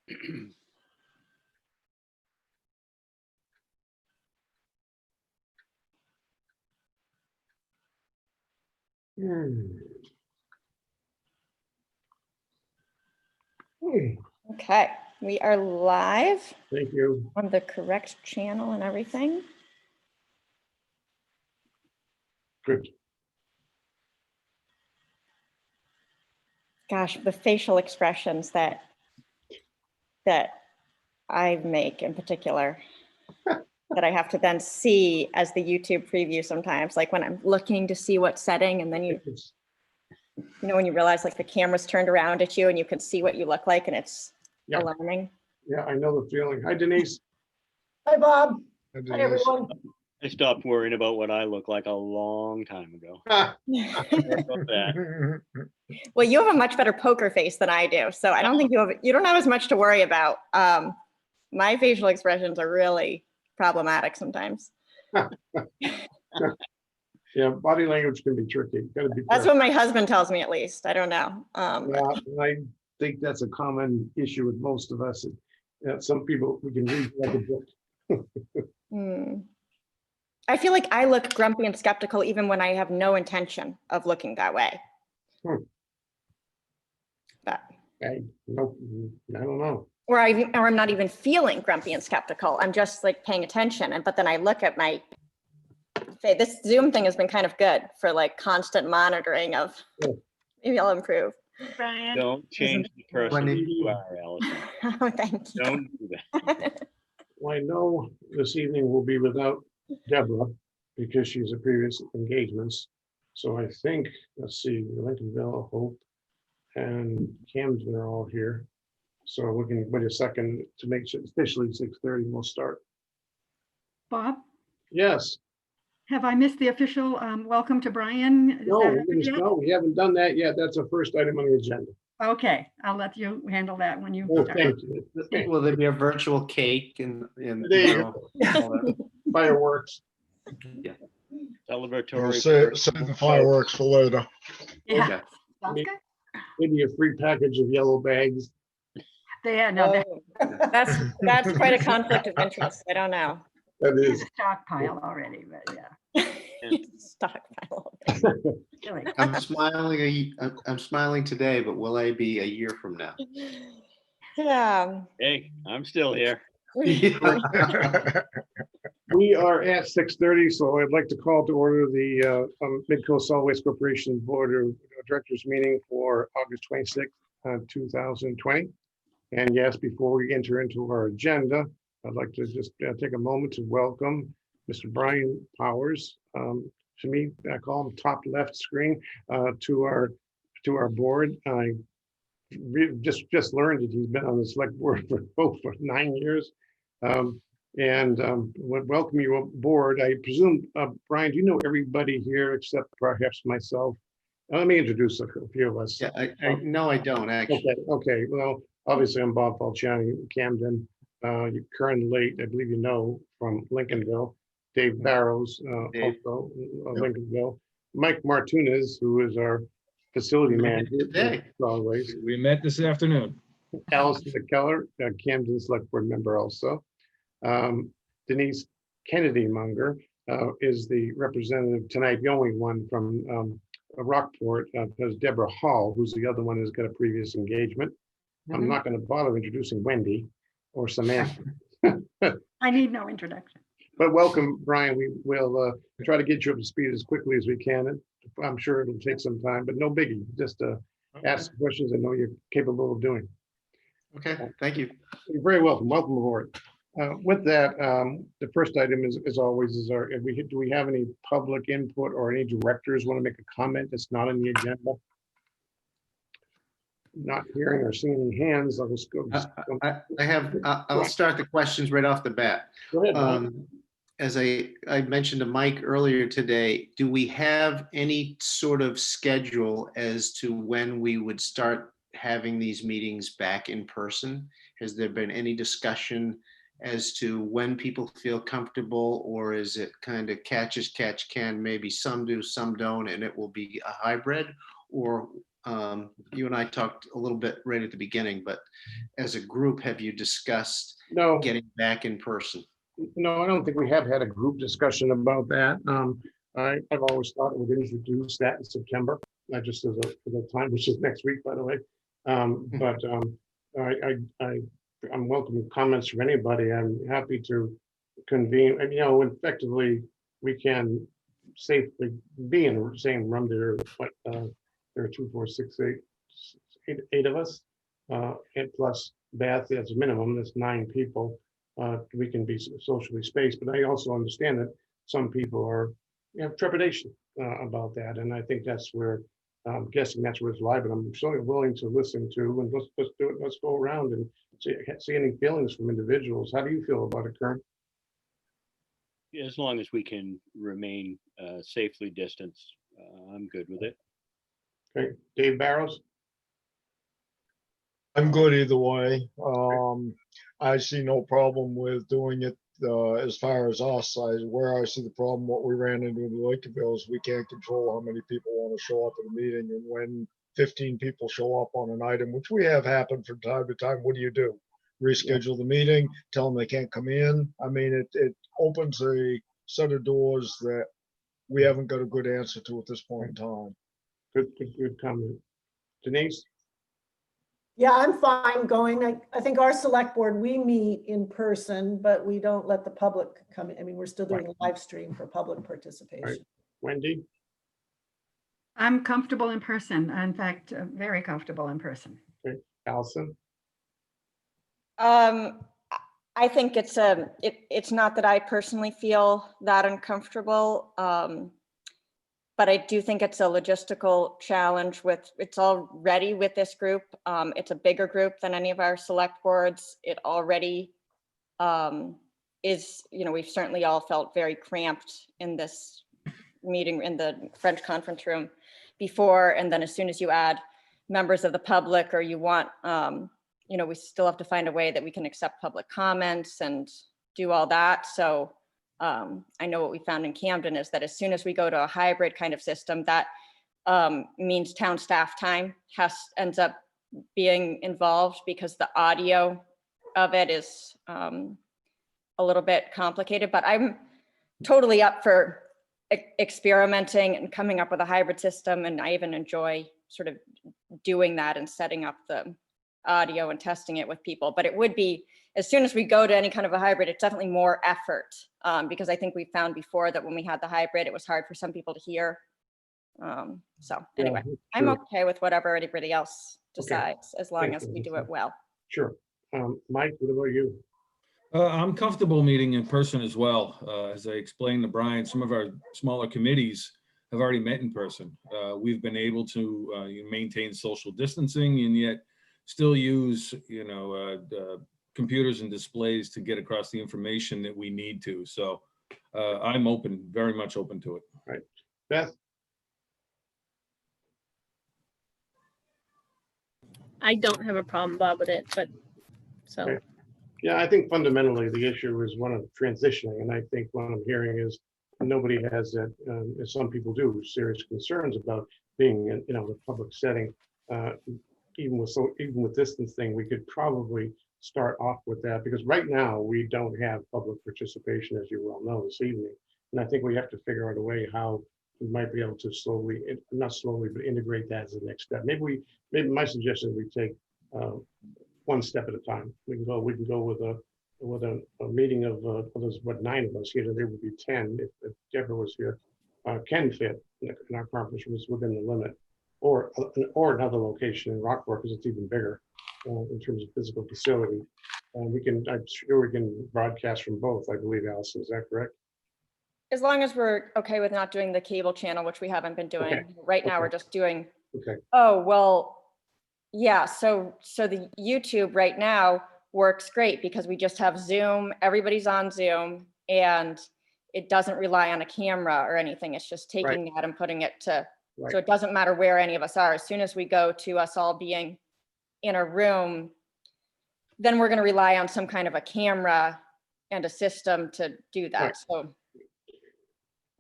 Okay, we are live. Thank you. On the correct channel and everything. Good. Gosh, the facial expressions that I make in particular that I have to then see as the YouTube preview sometimes, like when I'm looking to see what setting, and then you know, when you realize like the camera's turned around at you and you can see what you look like, and it's alarming. Yeah, I know the feeling. Hi, Denise. Hi, Bob. Hi, Hi, everyone. I stopped worrying about what I look like a long time ago. Sorry about that. Well, you have a much better poker face than I do, so I don't think you don't have as much to worry about. My facial expressions are really problematic sometimes. Yeah, body language can be tricky. Gotta be That's careful. what my husband tells me, at least. I don't know. Yeah, I think that's a common issue with most of us. Some people, we can read like a book. I feel like I look grumpy and skeptical even when I have no intention of looking that way. But I don't know. or I'm not even feeling grumpy and skeptical. I'm just like paying attention, but then I look at my face. This Zoom thing has been kind of good for like constant monitoring of. Maybe I'll improve. Brian. Don't change the person you are, Allison. Oh, thank you. Don't do that. Well, I know this evening will be without Deborah because she's a previous engagements. So I think, let's see, Lincolnville, Hope, and Camden are all here. So we can wait a second to make sure officially 6:30 we'll start. Bob, Yes. have I missed the official welcome to Brian? Is No, that happened yet? no, we haven't done that yet. That's the first item on the agenda. Okay, I'll let you handle that when you Oh, start. thank you. Okay. Will there be a virtual cake and There you all that? Fireworks. Yeah. Celebratory. We'll save the fireworks for later. Yeah, Okay. sounds good. Maybe a free package of yellow bags. No, That's quite a conflict of interest. I don't know. That there's is. a stockpile already, but yeah. Stockpile. Really. I'm smiling today, but will I be a year from now? Yeah. Hey, I'm still here. We are at 6:30, so I'd like to call to order the Midcoast Solid Waste Corporation Board of Directors meeting for August 26th, 2020. And yes, before we enter into our agenda, I'd like to just take a moment to welcome Mr. Brian Powers. To me, I call him top left screen to our board. I just learned that he's been on the select board for 9 years. Would welcome you aboard. I presume, Brian, do you know everybody here except perhaps myself? Let me introduce a few of us. Yeah, no, I don't actually. Okay. Well, obviously I'm Bob Falciani, Camden. You currently, I believe you know, from Lincolnville. Dave Barrows, also Lincolnville. Mike Martinez, who is our facility manager. Today. Always. We met this afternoon. Allison Keller, Camden Select Board member also. Denise Kennedy Munger is the representative tonight, the only one from Rockport, because Deborah Hall, who's the other one, has got a previous engagement. I'm not going to bother introducing Wendy or Samantha. I need no introduction. But welcome, Brian. We will try to get you up to speed as quickly as we can. I'm sure it'll take some time, but no biggie. Just ask questions I know you're capable of doing. Okay, thank you. You're very welcome. Welcome aboard. With that, the first item is always do we have any public input or any directors want to make a comment that's not on the agenda? Not hearing or seeing any hands. I'll just go. I'll start the questions right off the bat. Go ahead, Brian. As I mentioned to Mike earlier today, do we have any sort of schedule as to when we would start having these meetings back in person? Has there been any discussion as to when people feel comfortable, or is it kind of catch as catch can? Maybe some do, some don't, and it will be a hybrid? Or You and I talked a little bit right at the beginning, but as a group, have you discussed No, getting back in person? no, I don't think we have had a group discussion about that. I've always thought it would introduce that in September, not just as a time, which is next week, by the way. But I'm welcoming comments from anybody. I'm happy to convene, and effectively, we can safely be in the same room. There are 2, 4, 6, 8 of us, and plus Beth as a minimum, that's 9 people. We can be socially spaced, but I also understand that some people have trepidation about that, and I think that's where I'm guessing that's where it's live. But I'm certainly willing to listen to, and let's do it. Let's go around and see any feelings from individuals. How do you feel about it, Kern? As long as we can remain safely distanced, I'm good with it. Okay, Dave Barrows. I'm good either way. I see no problem with doing it as far as us. Where I see the problem, what we ran into in Lakeville is we can't control how many people want to show up at a meeting. And when 15 people show up on an item, which we have happened from time to time, what do? Reschedule the meeting, tell them they can't come in. I mean, it opens a set of doors that we haven't got a good answer to at this point in time. Good comment. Denise? Yeah, I'm fine going. I think our select board, we meet in person, but we don't let the public come in. I mean, we're still doing a live stream for public participation. Wendy? I'm comfortable in person. In fact, very comfortable in person. Okay, Allison? I think it's not that I personally feel that uncomfortable. But I do think it's a logistical challenge it's already with this group. It's a bigger group than any of our select boards. It already is, we've certainly all felt very cramped in this meeting in the French conference room before. And then as soon as you add members of the public, or you want, we still have to find a way that we can accept public comments and do all that. So I know what we found in Camden is that as soon as we go to a hybrid kind of system, that means town staff time ends up being involved, because the audio of it is a little bit complicated. But I'm totally up for experimenting and coming up with a hybrid system, and I even enjoy sort of doing that and setting up the audio and testing it with people. But it would be, as soon as we go to any kind of a hybrid, it's definitely more effort, because I think we found before that when we had the hybrid, it was hard for some people to hear. So anyway, I'm okay with whatever anybody else decides, as long as we do it well. Sure. Mike, what about you? I'm comfortable meeting in person as well. As I explained to Brian, some of our smaller committees have already met in person. We've been able to maintain social distancing and yet still use, computers and displays to get across the information that we need to. So I'm very much open to it. Right. Beth? I don't have a problem, Bob, with it, but so. Okay. Yeah, I think fundamentally the issue is one of transitioning. And I think what I'm hearing is nobody has that, as some people do, serious concerns about being in, a public setting. Even with distancing, we could probably start off with that, because right now we don't have public participation, as you well know, this evening. And I think we have to figure out a way how we might be able to slowly, not slowly, but integrate that as the next step. Maybe my suggestion is we take one step at a time. We can go with a meeting of there's 9 of us here. There would be 10 if Deborah was here. Can fit in our conference rooms within the limit, or another location in Rockport, because it's even bigger in terms of physical facility. I'm sure we can broadcast from both. I believe, Allison, is that correct? As long as we're okay with not doing the cable channel, which we haven't been doing. Okay. Right now, we're just doing. Okay. Oh, well, yeah. So the YouTube right now works great, because we just have Zoom. Everybody's on Zoom, and it doesn't rely on a camera or anything. It's just taking that and putting it to. Right. So it doesn't matter where any of us are. As soon as we go to us all being in a room, then we're going to rely on some kind of a camera and a system to do that. Right. So.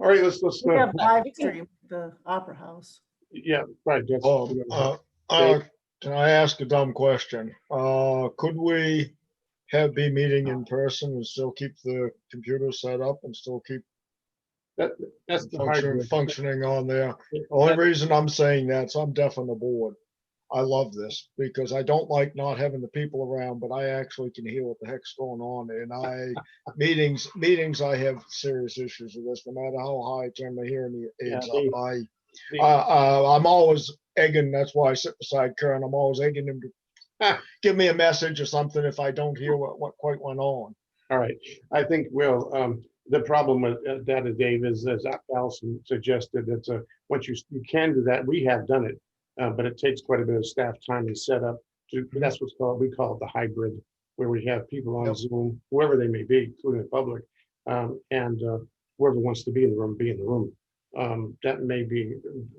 All right, let's We have live stream the Opera House. Yeah, right. That's, Can I ask a dumb question? Could we be meeting in person and still keep the computer set up and still keep that's the hybrid. functioning on there? Only reason I'm saying that is I'm deaf on the board. I love this because I don't like not having the people around, but I actually can hear what the heck's going on. And meetings, I have serious issues with this, no matter how high I turn my hearing aids up. I'm always egging, that's why I sit beside Karen. I'm always egging him to give me a message or something if I don't hear what quite went on. All right. I think, Will, the problem with that, Dave, is as Allison suggested, it's once you can do that, we have done it. But it takes quite a bit of staff time and setup that's what's called, we call it the hybrid, where we have people on Zoom, whoever they may be, including the public, and whoever wants to be in the room, be in the room. That may be.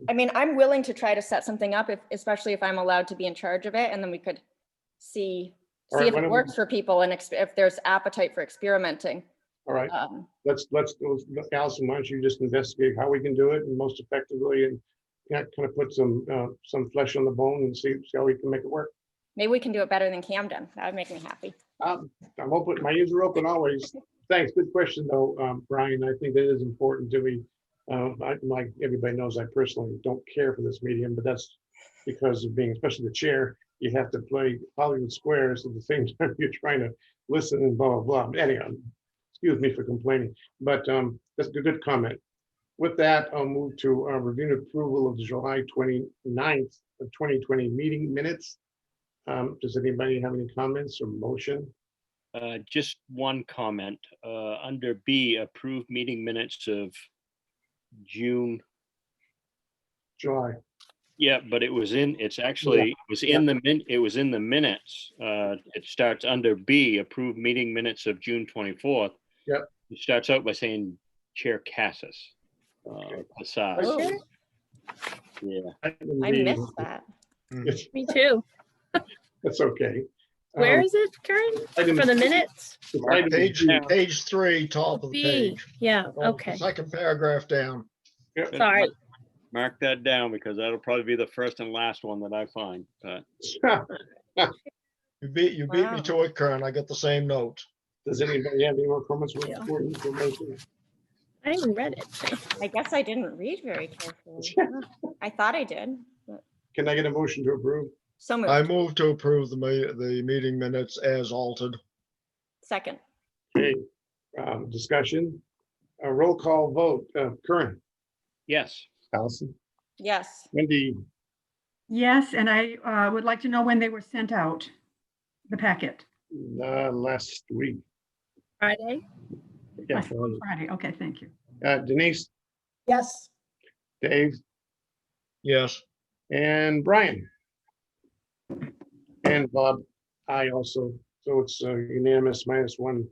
I mean, I'm willing to try to set something up, especially if I'm allowed to be in charge of it, and then we could see All right, if it works for people and if there's appetite for experimenting. All right, let's Allison, why don't you just investigate how we can do it and most effectively, and kind of put some flesh on the bone and see how we can make it work. Maybe we can do it better than Camden. That would make me happy. I'm open. My ears are open always. Thanks. Good question, though, Brian. I think that is important to me. Like everybody knows, I personally don't care for this medium, but that's because of being, especially the chair, you have to play Hollywood squares at the same time you're trying to listen and blah, blah, blah. Anyhow, excuse me for complaining, but that's a good comment. With that, I'll move to review and approval of the July 29th of 2020 meeting minutes. Does anybody have any comments or motion? Just one comment. Under B, approved meeting minutes of June. July. Yeah, but it was in, it's actually, it was in the minutes. It starts under B, approved meeting minutes of June 24th. Yep. It starts out by saying Chair Cassis. Aside. Okay. Yeah. I missed that. Me too. That's okay. Where is it, Karen? For the minutes? Page 3, top of the B. page. Yeah, Oh, okay. Second paragraph down. Yep. Sorry. Mark that down because that'll probably be the first and last one that I find. But You beat me to it, Karen. I got the same note. Does anybody have any more comments? Yeah. Or information? I even read it. I guess I didn't read very carefully. I thought I did. But Can I get a motion to approve? so moved. I move to approve the meeting minutes as altered. Second. Okay, discussion, a roll call vote. Curran, yes. Allison, Yes. Wendy, Yes, and I would like to know when they were sent out, the packet. last week. Friday. Yeah. Friday, okay, thank you. Denise, Yes, Dave, Yes. and Brian. And Bob, I also, so it's unanimous minus one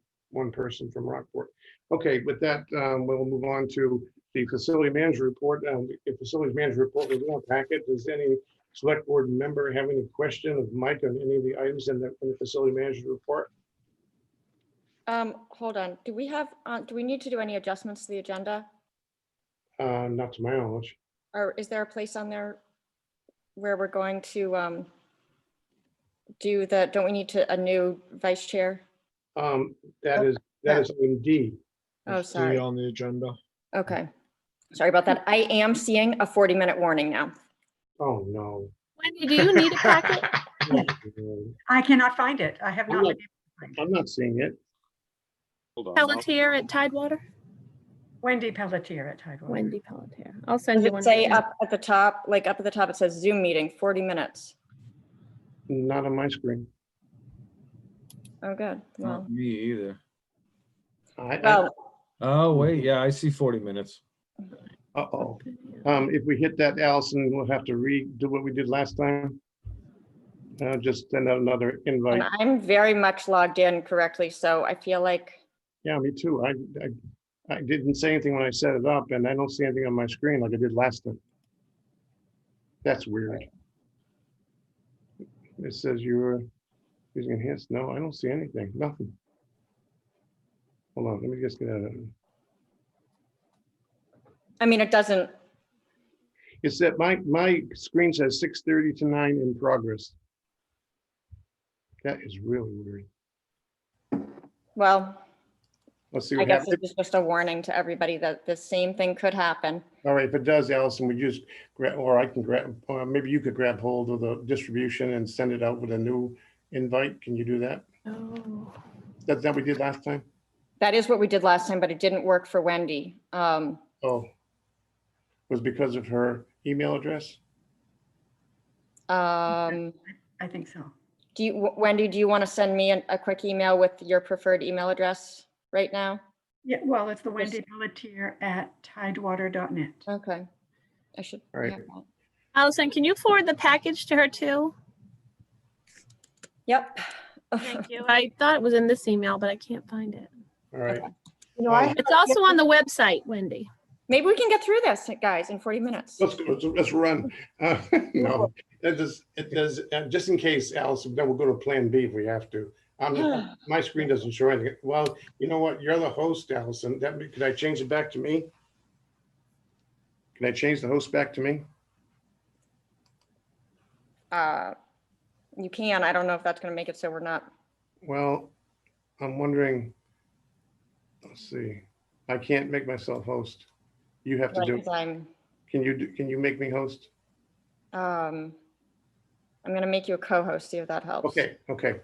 person from Rockport. Okay, with that, we'll move on to the facility manager report. The facilities manager report was in our packet. Does any select board member have any question of Mike on any of the items in the facility manager report? Hold on. Do we need to do any adjustments to the agenda? Not to my knowledge. Or is there a place on there where we're going to don't we need a new vice chair? That is item D. Oh, See sorry. on the agenda. Okay. Sorry about that. I am seeing a 40-minute warning now. Oh, no. Wendy, do you need a packet? I cannot find it. I have not. been able to find it. I'm not seeing it. Hold on. Pelletier at Tidewater? Wendy Pelletier at Tidewater. Wendy Pelletier. I'll send Does you it one. say right now. up at the top, it says Zoom meeting, 40 minutes. Not on my screen. Oh, good. Well, Not me either. well, Oh, wait, yeah, I see 40 minutes. Uh-oh. If we hit that, Allison, we'll have to redo what we did last time. Just send out another invite. and I'm very much logged in correctly, so I feel like, Yeah, me too. I didn't say anything when I set it up, and I don't see anything on my screen like I did last time. That's weird. It says you're using enhanced. No, I don't see anything. Nothing. Hold on. Let me just get out of it. I mean, it doesn't, It's that my screen says 6:30 to 9 in progress. That is really weird. Well, Let's see I what guess happens. this is just a warning to everybody that the same thing could happen. All right, if it does, Allison, would you just grab, or I can grab, or maybe you could grab hold of the distribution and send it out with a new invite. Can you do that? Oh. That's that we did last time? That is what we did last time, but it didn't work for Wendy. Oh. Was because of her email address? I think so. Wendy, do you want to send me a quick email with your preferred email address right now? Yeah, well, it's the Wendy Pelletier at tidewater.net. Okay. I should All right. have that. Allison, can you forward the package to her too? Yep. Thank you. I thought it was in this email, but I can't find it. All right. You know, I have It's also on the website, Wendy. Maybe we can get through this, guys, in 40 minutes. Let's go. Let's run. No, it does, just in case, Allison, then we'll go to plan B if we have to. My screen doesn't show anything. Well, you know what? You're the host, Allison. Could I change it back to me? Can I change the host back to me? You can. I don't know if that's going to make it so we're not. Well, I'm wondering, let's see. I can't make myself host. You have to do it. Can you make me host? I'm going to make you a co-host, see if that helps. Okay.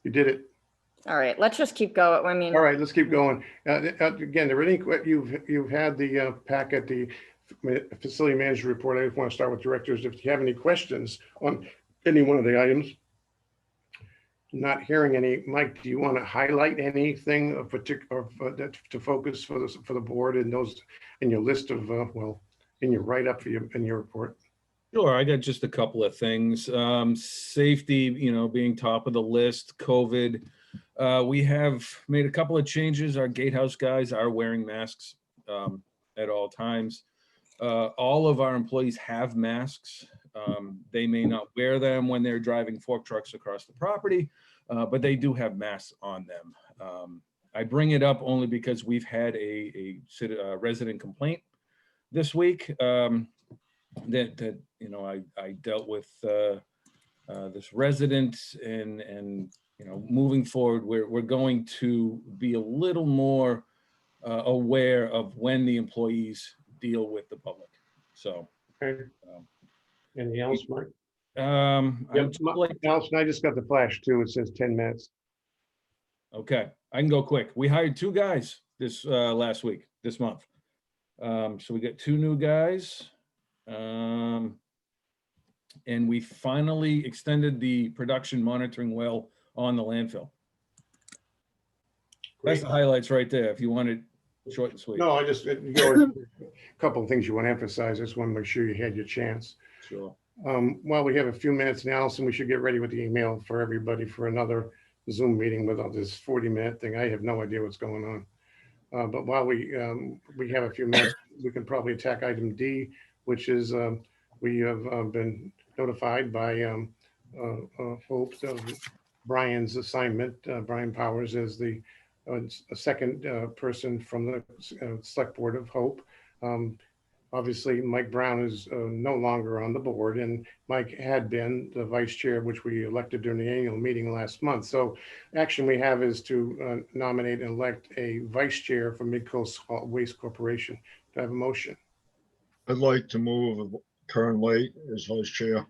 You did it. All right, let's just keep going. I mean, All right, let's keep going. Again, there any, you've had the packet, the facility manager report. I just want to start with directors. If you have any questions on any one of the items, not hearing any. Mike, do you want to highlight anything of particular to focus for the board in those in your list of in your write up in your report? Sure, I got just a couple of things. Safety, being top of the list. COVID. We have made a couple of changes. Our gatehouse guys are wearing masks at all times. All of our employees have masks. They may not wear them when they're driving fork trucks across the property, but they do have masks on them. I bring it up only because we've had a resident complaint this week that I dealt with this resident and moving forward, we're going to be a little more aware of when the employees deal with the public. So. Okay. Anything else, Mike? Allison, I just got the flash too. It says 10 minutes. Okay, I can go quick. We hired 2 guys this month. So we got 2 new guys. And we finally extended the production monitoring well on the landfill. That's the highlights right there. If you want it short and sweet. No, I just, a couple of things you want to emphasize. I just want to make sure you had your chance. Sure. While we have a few minutes now, Allison, we should get ready with the email for everybody for another Zoom meeting without this 40-minute thing. I have no idea what's going on. But while we have a few minutes, we can probably attack item D, which is we have been notified by Hope of Brian's assignment. Brian Powers is the second person from the select board of Hope. Obviously, Mike Brown is no longer on the board, and Mike had been the vice chair, which we elected during the annual meeting last month. So action we have is to nominate and elect a vice chair for Midcoast Waste Corporation. Do I have a motion? I'd like to move Kern Lake as vice chair.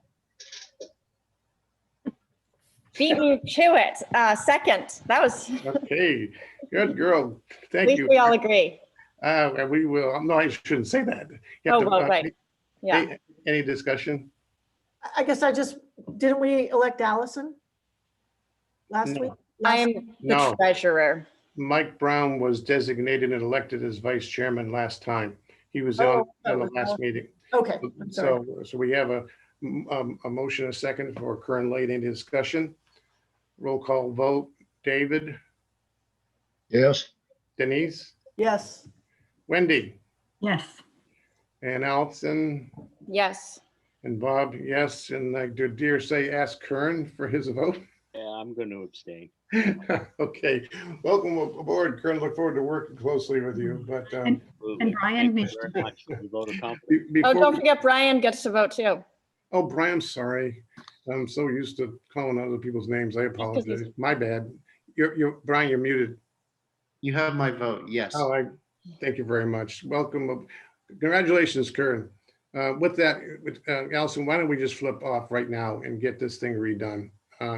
beat me to it. Second, that was, Okay, good girl. at Thank least you. we all agree. And we will, no, I shouldn't say that. You have Oh, to- well, right. Yeah. Any discussion? I guess didn't we elect Allison last No. week? I am the No. treasurer. Mike Brown was designated and elected as vice chairman last time. He was on the last meeting. Okay, I'm sorry. So we have a motion, a second for current late into discussion. Roll call vote. David, Yes, Denise, Yes, Wendy, Yes. and Allison, Yes. and Bob, yes. And I dare say ask Kern for his vote. Yeah, I'm going to abstain. Okay, welcome aboard, Kern. Look forward to working closely with you, but And Absolutely. Brian Thank you needs very to- much for the vote of confidence. Oh, before, don't forget Brian gets to vote too. oh, Brian, sorry. I'm so used to calling other people's names. I apologize. My bad. Brian, you're muted. You have my vote, yes. Oh, thank you very much. Welcome. Congratulations, Kern. With that, Allison, why don't we just flip off right now and get this thing redone,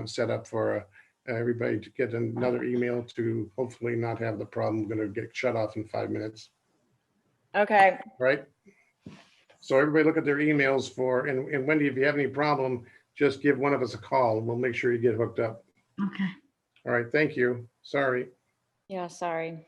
set up for everybody to get another email to hopefully not have the problem going to get shut off in 5 minutes, Okay, right? So everybody look at their emails and Wendy, if you have any problem, just give one of us a call and we'll make sure you get hooked up. Okay. All right, thank you. Sorry. yeah, sorry.